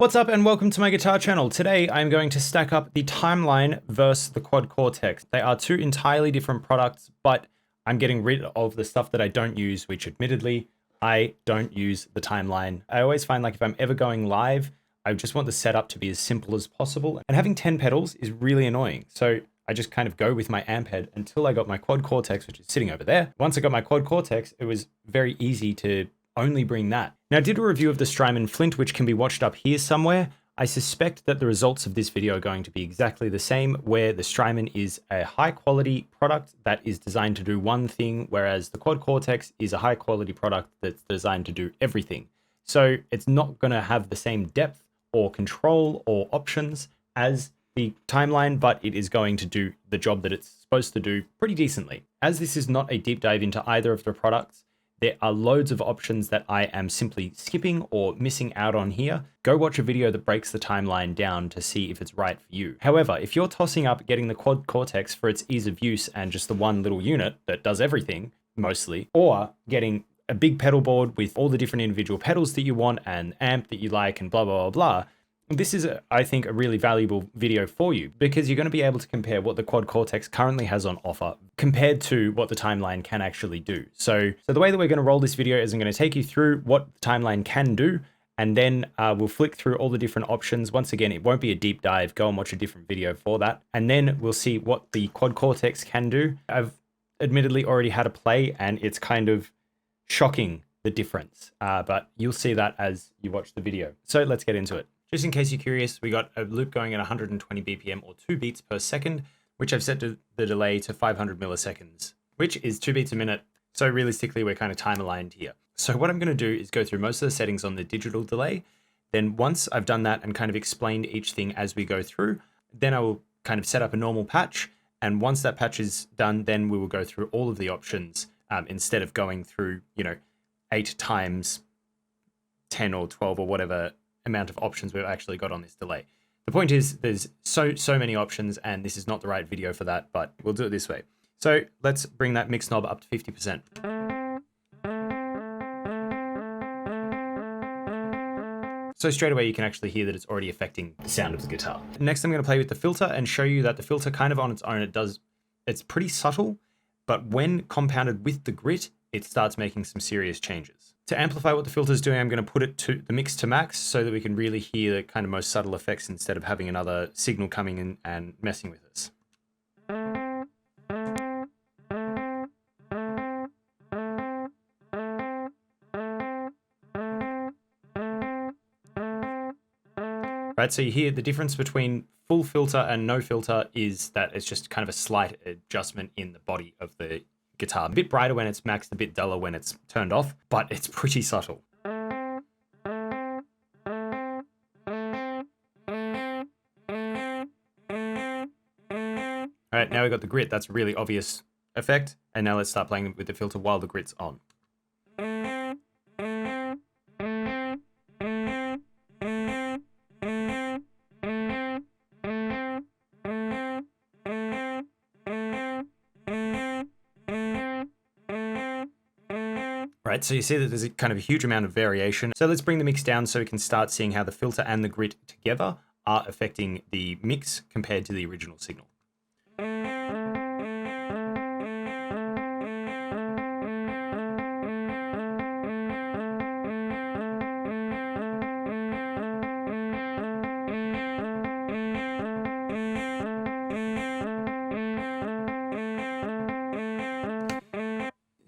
What's up and welcome to my guitar channel. Today I'm going to stack up the Timeline versus the Quad Cortex. They are two entirely different products, but I'm getting rid of the stuff that I don't use, which admittedly, I don't use the Timeline. I always find like if I'm ever going live, I just want the setup to be as simple as possible. And having 10 pedals is really annoying. So I just kind of go with my amp head until I got my Quad Cortex, which is sitting over there. Once I got my Quad Cortex, it was very easy to only bring that. Now I did a review of the Strymon Flint, which can be watched up here somewhere. I suspect that the results of this video are going to be exactly the same, where the Strymon is a high quality product that is designed to do one thing, whereas the Quad Cortex is a high quality product that's designed to do everything. So it's not going to have the same depth or control or options as the Timeline, but it is going to do the job that it's supposed to do pretty decently. As this is not a deep dive into either of the products, there are loads of options that I am simply skipping or missing out on here. Go watch a video that breaks the Timeline down to see if it's right for you. However, if you're tossing up getting the Quad Cortex for its ease of use and just the one little unit that does everything, mostly, or getting a big pedal board with all the different individual pedals that you want and amp that you like and blah, blah, blah, blah, this is, I think, a really valuable video for you because you're going to be able to compare what the Quad Cortex currently has on offer compared to what the Timeline can actually do. So the way that we're going to roll this video is I'm going to take you through what the Timeline can do, and then we'll flick through all the different options. Once again, it won't be a deep dive. Go and watch a different video for that. And then we'll see what the Quad Cortex can do. I've admittedly already had a play, and it's kind of shocking the difference, but you'll see that as you watch the video. So let's get into it. Just in case you're curious, we got a loop going at 120 BPM or 2 beats per second, which I've set the delay to 500 milliseconds, which is 2 beats a minute. So realistically, we're kind of time aligned here. So what I'm going to do is go through most of the settings on the digital delay. Then once I've done that and kind of explained each thing as we go through, then I will kind of set up a normal patch. And once that patch is done, then we will go through all of the options instead of going through, 8 times 10 or 12 or whatever amount of options we've actually got on this delay. The point is there's so many options, and this is not the right video for that, but we'll do it this way. So let's bring that mix knob up to 50%. So straight away you can actually hear that it's already affecting the sound of the guitar. Next I'm going to play with the filter and show you that the filter kind of on its own, it's pretty subtle, but when compounded with the grit, it starts making some serious changes. To amplify what the filter is doing, I'm going to put it to the mix to max so that we can really hear the kind of most subtle effects instead of having another signal coming in and messing with us. Right, so you hear the difference between full filter and no filter is that it's just kind of a slight adjustment in the body of the guitar. A bit brighter when it's maxed, a bit duller when it's turned off, but it's pretty subtle. All right, now we've got the grit. That's a really obvious effect. And now let's start playing with the filter while the grit's on. Right, so you see that there's a kind of a huge amount of variation. So let's bring the mix down so we can start seeing how the filter and the grit together are affecting the mix compared to the original signal.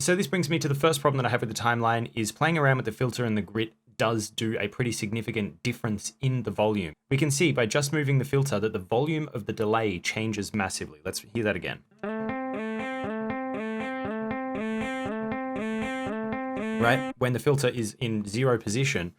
So this brings me to the first problem that I have with the Timeline is playing around with the filter and the grit does do a pretty significant difference in the volume. We can see by just moving the filter that the volume of the delay changes massively. Let's hear that again. Right? When the filter is in 0 position,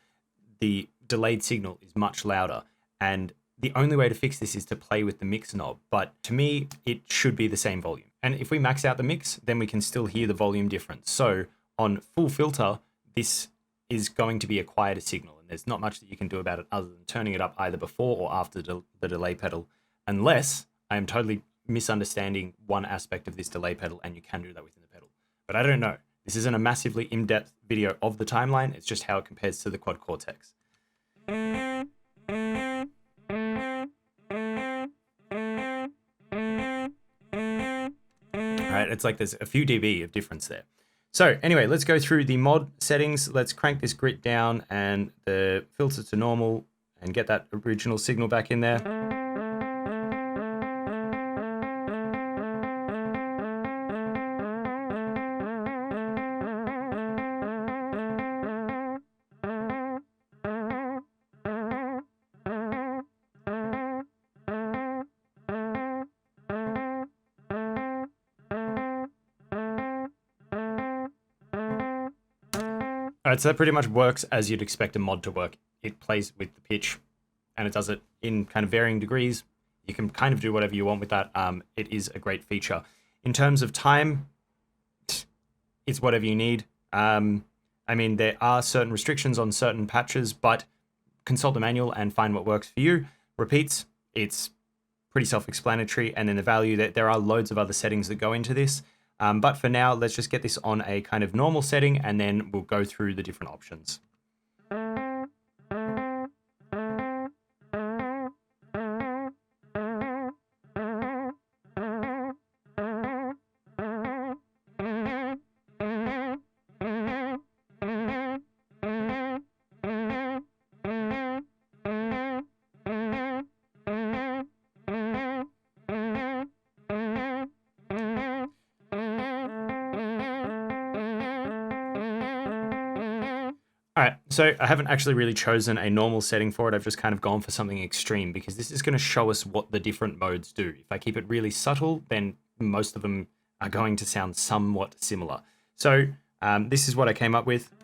the delayed signal is much louder. And the only way to fix this is to play with the mix knob. But to me, it should be the same volume. And if we max out the mix, then we can still hear the volume difference. So on full filter, this is going to be a quieter signal. And there's not much that you can do about it other than turning it up either before or after the delay pedal, unless I am totally misunderstanding one aspect of this delay pedal, and you can do that within the pedal. But I don't know. This isn't a massively in-depth video of the Timeline. It's just how it compares to the Quad Cortex. right? It's like there's a few dB of difference there. So anyway, let's go through the mod settings. Let's crank this grit down and the filter to normal and get that original signal back in there. All right, so that pretty much works as you'd expect a mod to work. It plays with the pitch and it does it in kind of varying degrees. You can kind of do whatever you want with that. It is a great feature. In terms of time, it's whatever you need. I mean, there are certain restrictions on certain patches, but consult the manual and find what works for you. Repeats, it's pretty self-explanatory. And then the value, that there are loads of other settings that go into this. But for now, let's just get this on a kind of normal setting and then we'll go through the different options. All right, so I haven't actually really chosen a normal setting for it. I've just kind of gone for something extreme because this is going to show us what the different modes do. If I keep it really subtle, then most of them are going to sound somewhat similar. So this is what I came up with.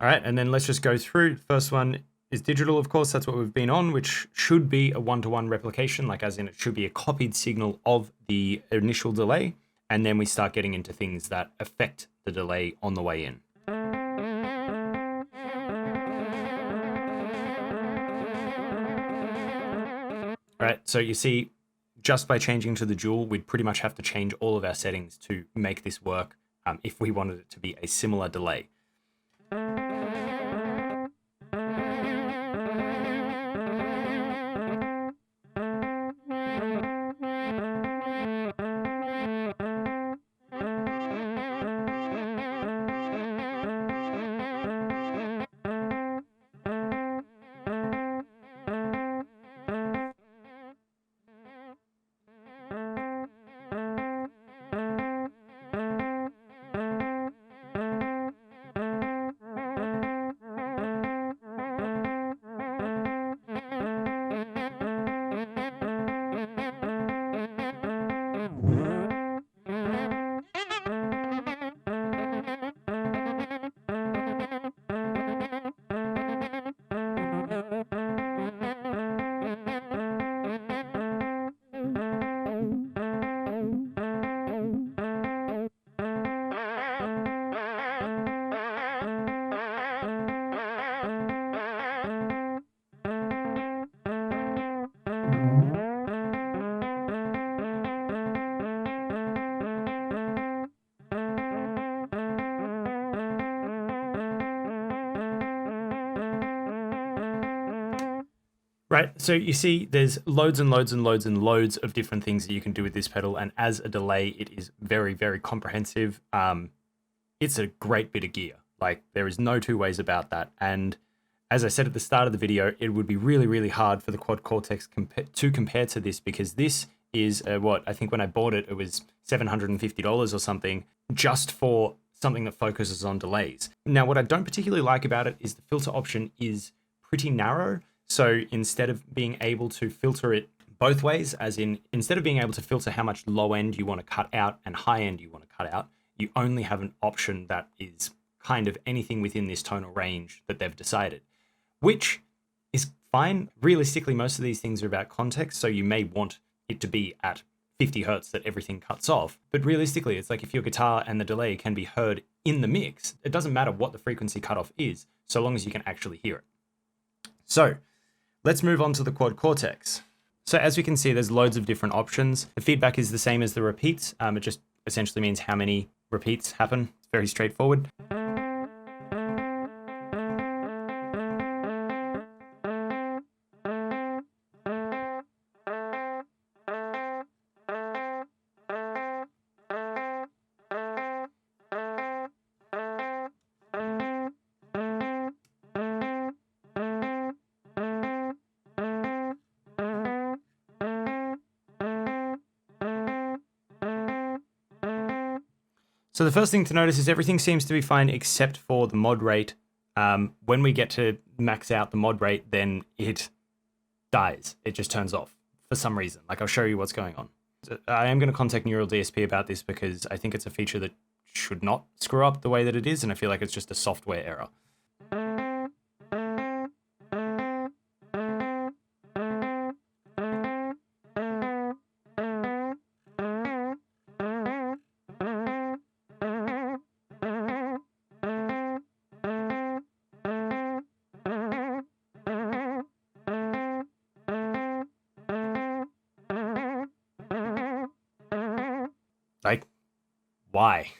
All right, and then let's just go through. First one is digital, of course, that's what we've been on, which should be a one-to-one replication, like as in it should be a copied signal of the initial delay. And then we start getting into things that affect the delay on the way in. All right, so you see, just by changing to the dual, we'd pretty much have to change all of our settings to make this work if we wanted it to be a similar delay. Right, so you see there's loads and loads and loads and loads of different things that you can do with this pedal, and as a delay, it is very, very comprehensive. It's a great bit of gear. Like, there is no two ways about that. And as I said at the start of the video, it would be really, really hard for the Quad Cortex to compare to this, because this is what I think when I bought it, it was $750 or something, just for something that focuses on delays. Now, what I don't particularly like about it is the filter option is pretty narrow. So instead of being able to filter it both ways, as in instead of being able to filter how much low end you want to cut out and high end you want to cut out, you only have an option that is kind of anything within this tonal range that they've decided, which is fine. Realistically, most of these things are about context, so you may want it to be at 50 hertz that everything cuts off. But realistically, it's like if your guitar and the delay can be heard in the mix, it doesn't matter what the frequency cutoff is, so long as you can actually hear it. So let's move on to the Quad Cortex. So as we can see, there's loads of different options. The feedback is the same as the repeats. It just essentially means how many repeats happen. It's very straightforward. So the first thing to notice is everything seems to be fine except for the mod rate. When we get to max out the mod rate, then it dies. It just turns off for some reason. Like, I'll show you what's going on. So I am going to contact Neural DSP about this because I think it's a feature that should not screw up the way that it is, and I feel like it's just a software error. Like, why?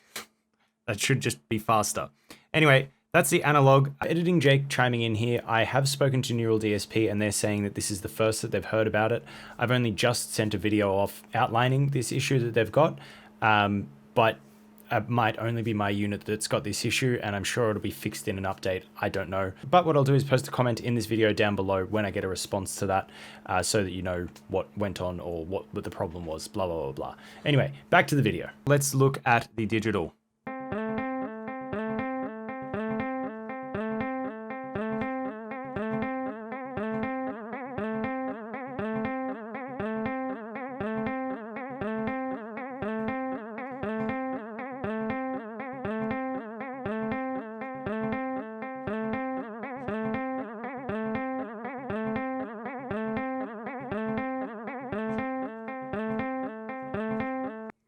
That should just be faster. Anyway, that's the analog. Editing Jake chiming in here. I have spoken to Neural DSP and they're saying that this is the first that they've heard about it. I've only just sent a video off outlining this issue that they've got, but it might only be my unit that's got this issue, and I'm sure it'll be fixed in an update. I don't know. But what I'll do is post a comment in this video down below when I get a response to that, so that you know what went on or what the problem was, blah, blah, blah, blah. Anyway, back to the video. Let's look at the digital.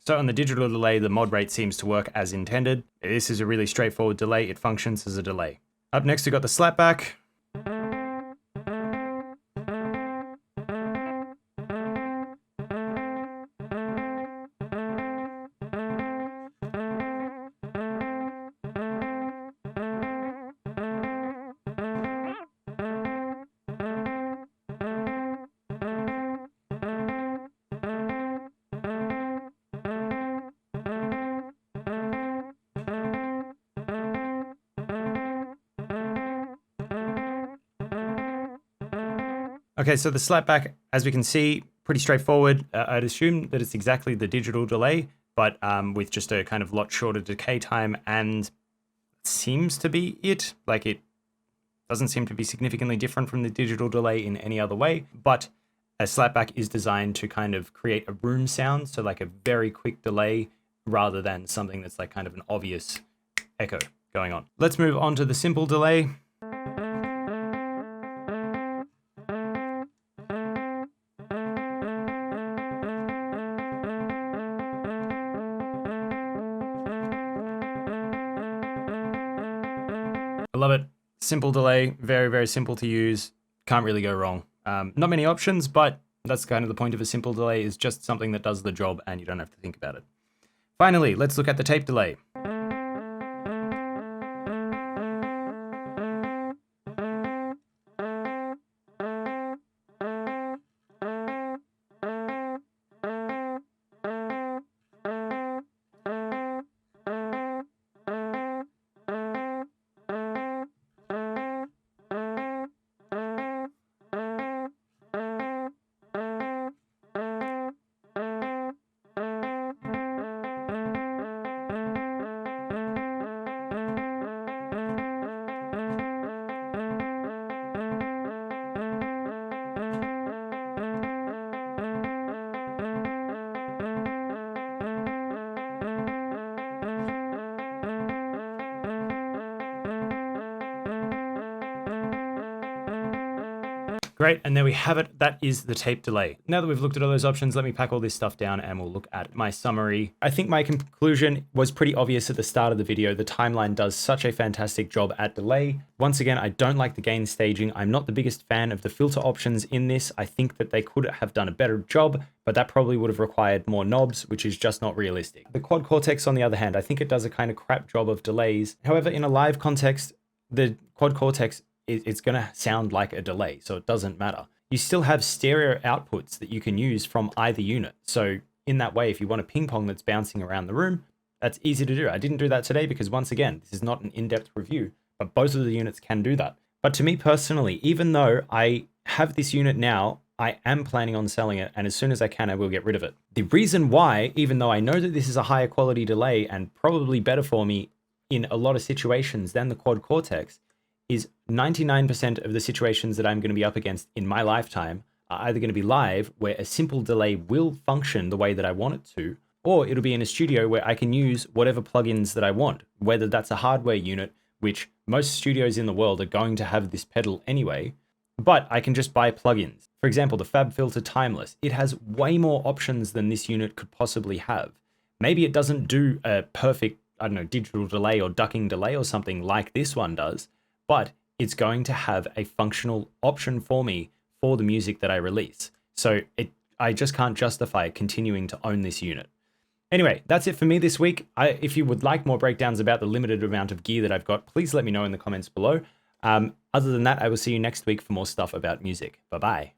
So on the digital delay, the mod rate seems to work as intended. This is a really straightforward delay. It functions as a delay. Up next, we got the slapback. Okay, so the slapback, as we can see, pretty straightforward. I'd assume that it's exactly the digital delay, but with just a kind of lot shorter decay time, and seems to be it. Like, it doesn't seem to be significantly different from the digital delay in any other way, but a slapback is designed to kind of create a room sound, so like a very quick delay rather than something that's like kind of an obvious echo going on. Let's move on to the simple delay. I love it. Simple delay, very, very simple to use. Can't really go wrong. Not many options, but that's kind of the point of a simple delay, is just something that does the job and you don't have to think about it. Finally, let's look at the tape delay. Great, and there we have it. That is the tape delay. Now that we've looked at all those options, let me pack all this stuff down and we'll look at my summary. I think my conclusion was pretty obvious at the start of the video. The timeline does such a fantastic job at delay. Once again, I don't like the gain staging. I'm not the biggest fan of the filter options in this. I think that they could have done a better job, but that probably would have required more knobs, which is just not realistic. The quad Cortex, on the other hand, I think it does a kind of crap job of delays. However, in a live context, the quad Cortex, it's going to sound like a delay, so it doesn't matter. You still have stereo outputs that you can use from either unit. So in that way, if you want a ping pong that's bouncing around the room, that's easy to do. I didn't do that today because, once again, this is not an in-depth review, but both of the units can do that. But to me personally, even though I have this unit now, I am planning on selling it, and as soon as I can, I will get rid of it. The reason why, even though I know that this is a higher quality delay and probably better for me in a lot of situations than the Quad Cortex, is 99% of the situations that I'm going to be up against in my lifetime are either going to be live, where a simple delay will function the way that I want it to, or it'll be in a studio where I can use whatever plugins that I want, whether that's a hardware unit, which most studios in the world are going to have this pedal anyway, but I can just buy plugins. For example, the FabFilter Timeless, it has way more options than this unit could possibly have. Maybe it doesn't do a perfect, I don't know, digital delay or ducking delay or something like this one does, but it's going to have a functional option for me for the music that I release. So I just can't justify continuing to own this unit. Anyway, that's it for me this week. If you would like more breakdowns about the limited amount of gear that I've got, please let me know in the comments below. Other than that, I will see you next week for more stuff about music. Bye-bye.